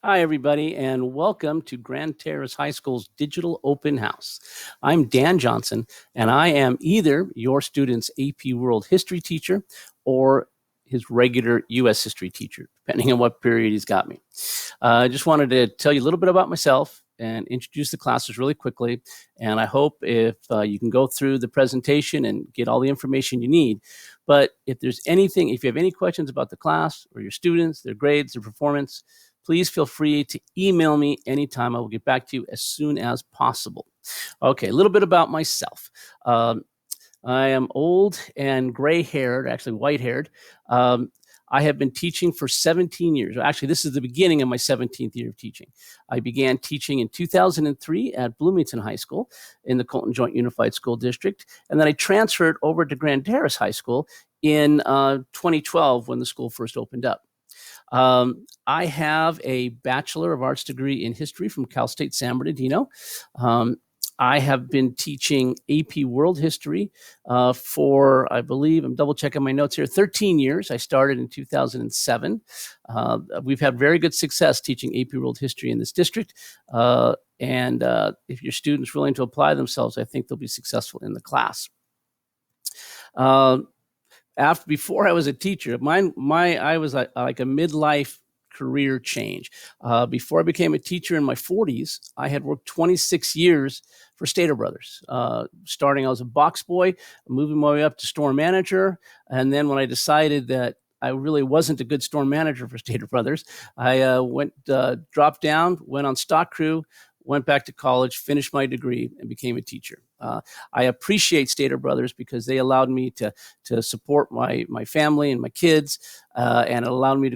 Hi, everybody, and welcome to Grand Terrace High School's Digital Open House. I'm Dan Johnson, and I am either your student's AP World History teacher or his regular U.S. History teacher, depending on what period he's got me. I just wanted to tell you a little bit about myself and introduce the classes really quickly. And I hope if you can go through the presentation and get all the information you need. But if you have any questions about the class or your students, their grades, their performance, please feel free to email me anytime. I will get back to you as soon as possible. Okay, a little bit about myself. I am old and gray-haired, actually white-haired. I have been teaching for 17 years. Actually, this is the beginning of my 17th year of teaching. I began teaching in 2003 at Bloomington High School in the Colton Joint Unified School District, and then I transferred over to Grand Terrace High School in 2012 when the school first opened up. I have a Bachelor of Arts degree in history from Cal State San Bernardino. I have been teaching AP World History for, I believe, I'm double checking my notes here, 13 years. I started in 2007. We've had very good success teaching AP World History in this district. And if your students are willing to apply themselves, I think they'll be successful in the class. Before I was a teacher, I was like a midlife career change. Before I became a teacher in my 40s, I had worked 26 years for Stater Brothers. Starting, I was a box boy, moving my way up to store manager. And then when I decided that I really wasn't a good store manager for Stater Brothers, I dropped down, went on stock crew, went back to college, finished my degree, and became a teacher. I appreciate Stater Brothers because they allowed me to support my family and my kids, and they allowed me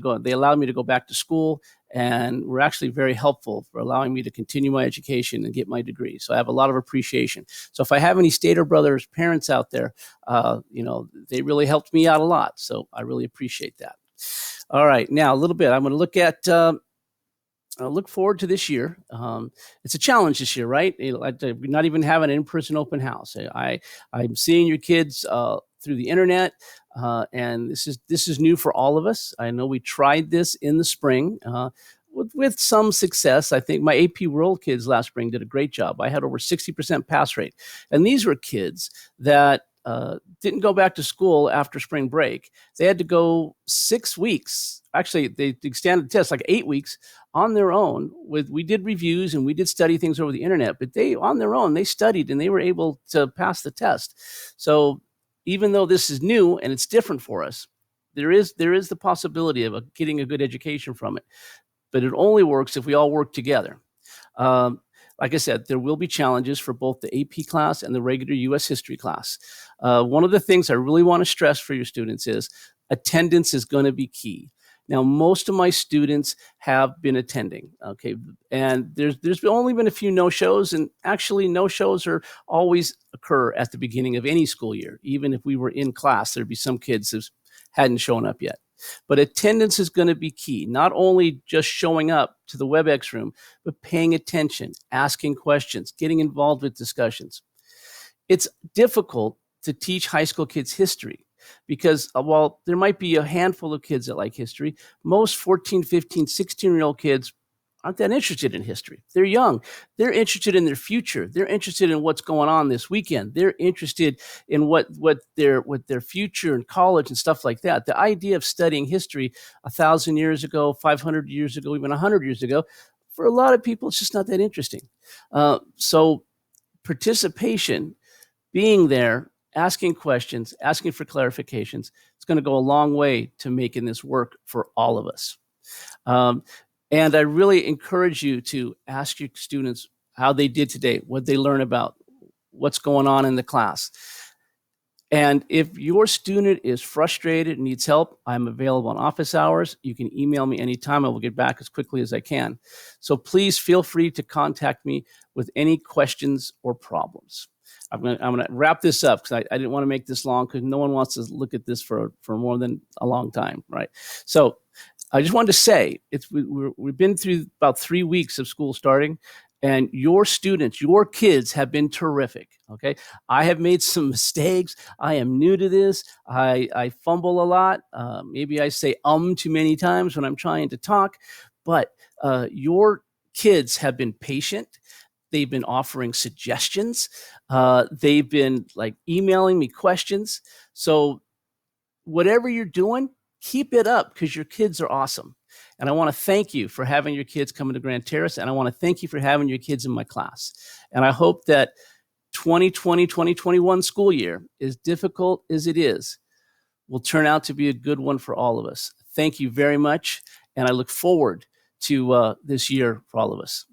to go back to school, and were actually very helpful for allowing me to continue my education and get my degree. So I have a lot of appreciation. So if I have any Stater Brothers parents out there, they really helped me out a lot. So I really appreciate that. All right, now a little bit. I'm going to look at. Look forward to this year. It's a challenge this year, right? We're not even having an in-person open house. I'm seeing your kids through the internet, and this is new for all of us. I know we tried this in the spring with some success. I think my AP World kids last spring did a great job. I had over 60% pass rate, and these were kids that didn't go back to school after spring break. They had to go 6 weeks. Actually, they extended the test like 8 weeks on their own. We did reviews and we did study things over the internet, but on their own, they studied and they were able to pass the test. So even though this is new and it's different for us, there is the possibility of getting a good education from it. But it only works if we all work together. Like I said, there will be challenges for both the AP class and the regular U.S. history class. One of the things I really want to stress for your students is attendance is going to be key. Now, most of my students have been attending, okay, and there's only been a few no-shows, and actually no-shows are always occur at the beginning of any school year. Even if we were in class, there'd be some kids that hadn't shown up yet. But attendance is going to be key, not only just showing up to the WebEx room, but paying attention, asking questions, getting involved with discussions. It's difficult to teach high school kids history because while there might be a handful of kids that like history, most 14, 15, 16-year-old kids aren't that interested in history. They're young. They're interested in their future. They're interested in what's going on this weekend. They're interested in what their future in college and stuff like that. The idea of studying history 1,000 years ago, 500 years ago, even 100 years ago, for a lot of people, it's just not that interesting. So participation, being there, asking questions, asking for clarifications, it's going to go a long way to making this work for all of us. And I really encourage you to ask your students how they did today, what they learn about, what's going on in the class. And if your student is frustrated and needs help, I'm available on office hours. You can email me anytime. I will get back as quickly as I can. So please feel free to contact me with any questions or problems. I'm going to wrap this up because I didn't want to make this long because no one wants to look at this for more than a long time, right? So I just wanted to say we've been through about 3 weeks of school starting, and your students, your kids have been terrific, okay? I have made some mistakes. I am new to this. I fumble a lot. Maybe I say too many times when I'm trying to talk, but your kids have been patient. They've been offering suggestions. They've been like emailing me questions. So whatever you're doing, keep it up because your kids are awesome. And I want to thank you for having your kids come into Grand Terrace. And I want to thank you for having your kids in my class. And I hope that 2020-2021 school year, as difficult as it is, will turn out to be a good one for all of us. Thank you very much. And I look forward to this year for all of us.